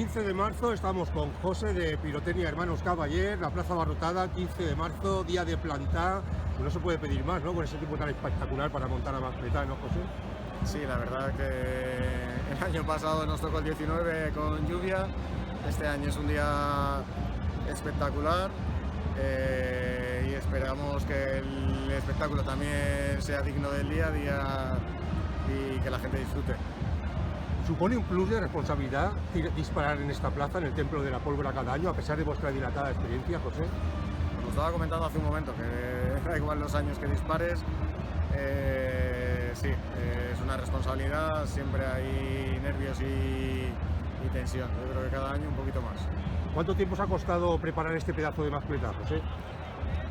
15 de marzo estamos con José de Pirotecnia Hermanos Caballer, la plaza abarrotada, 15 de marzo, día de plantá. No se puede pedir más, ¿no? Con ese tiempo tan espectacular para montar a mascletá, ¿no, José? Sí, la verdad que el año pasado nos tocó el 19 con lluvia. Este año es un día espectacular y esperamos que el espectáculo también sea digno del día a día y que la gente disfrute. ¿Supone un plus de responsabilidad disparar en esta plaza, en el Templo de la Pólvora, cada año, a pesar de vuestra dilatada experiencia, José? Lo estaba comentando hace un momento, que da igual los años que dispares, sí, es una responsabilidad, siempre hay nervios y tensión. Yo creo que cada año un poquito más. ¿Cuánto tiempo os ha costado preparar este pedazo de mascletá, José?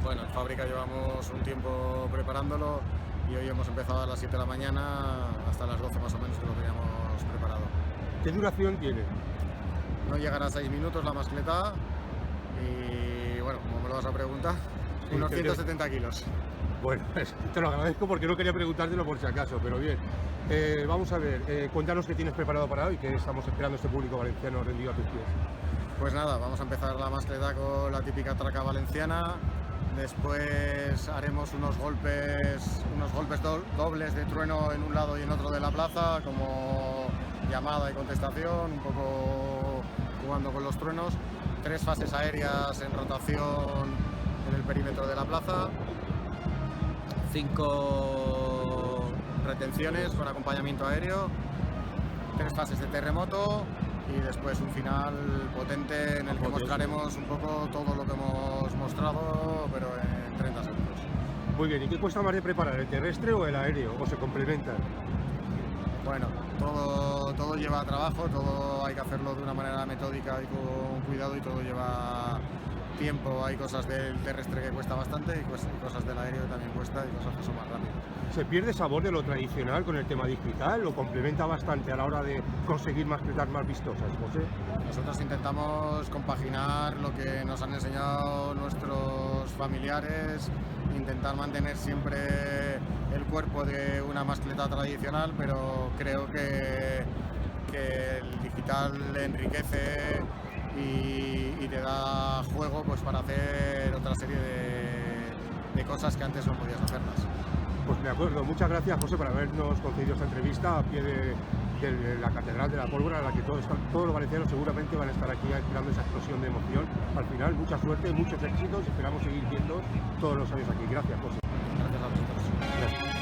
Bueno, en fábrica llevamos un tiempo preparándolo y hoy hemos empezado a las 7 de la mañana hasta las 12 más o menos que lo teníamos preparado. ¿Qué duración tiene? No llegará a 6 minutos la mascletá y bueno, como me lo vas a preguntar, Sí, unos 170 kilos. Bueno, te lo agradezco porque no quería preguntártelo por si acaso, pero bien. Vamos a ver, cuéntanos qué tienes preparado para hoy, que estamos esperando este público valenciano rendido a tus pies. Pues nada, vamos a empezar la mascletá con la típica traca valenciana. Después haremos unos golpes dobles de trueno en un lado y en otro de la plaza, como llamada y contestación, un poco jugando con los truenos. 3 fases aéreas en rotación en el perímetro de la plaza. 5 retenciones con acompañamiento aéreo. 3 fases de terremoto. Y después un final potente en el que mostraremos un poco todo lo que hemos mostrado, pero en 30 segundos. Muy bien, ¿y qué cuesta más de preparar, el terrestre o el aéreo? ¿O se complementan? Bueno, todo lleva trabajo, todo hay que hacerlo de una manera metódica y con cuidado y todo lleva tiempo. Hay cosas del terrestre que cuesta bastante y cosas del aéreo que también cuesta y cosas que son más rápidas. ¿Se pierde sabor de lo tradicional con el tema digital o complementa bastante a la hora de conseguir mascletas más vistosas, José? Nosotros intentamos compaginar lo que nos han enseñado nuestros familiares, intentar mantener siempre el cuerpo de una mascleta tradicional, pero creo que el digital enriquece y te da juego pues para hacer otra serie de cosas que antes no podías hacerlas. Pues me acuerdo, muchas gracias, José, por habernos concedido esta entrevista a pie de la Catedral de la Pólvora, en la que todos los valencianos seguramente van a estar aquí esperando esa explosión de emoción. Al final, mucha suerte, muchos éxitos y esperamos seguir viendo todos los años aquí. Gracias, José. Gracias a vosotros. Gracias.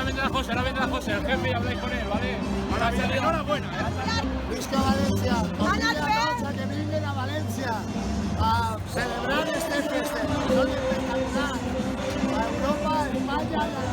vendrá José, el jefe, y habláis con él, ¿vale? Ahora, enhorabuena. Visca Valencia, todos que vengan a Valencia a celebrar este festival espectacular. A Europa, a España y a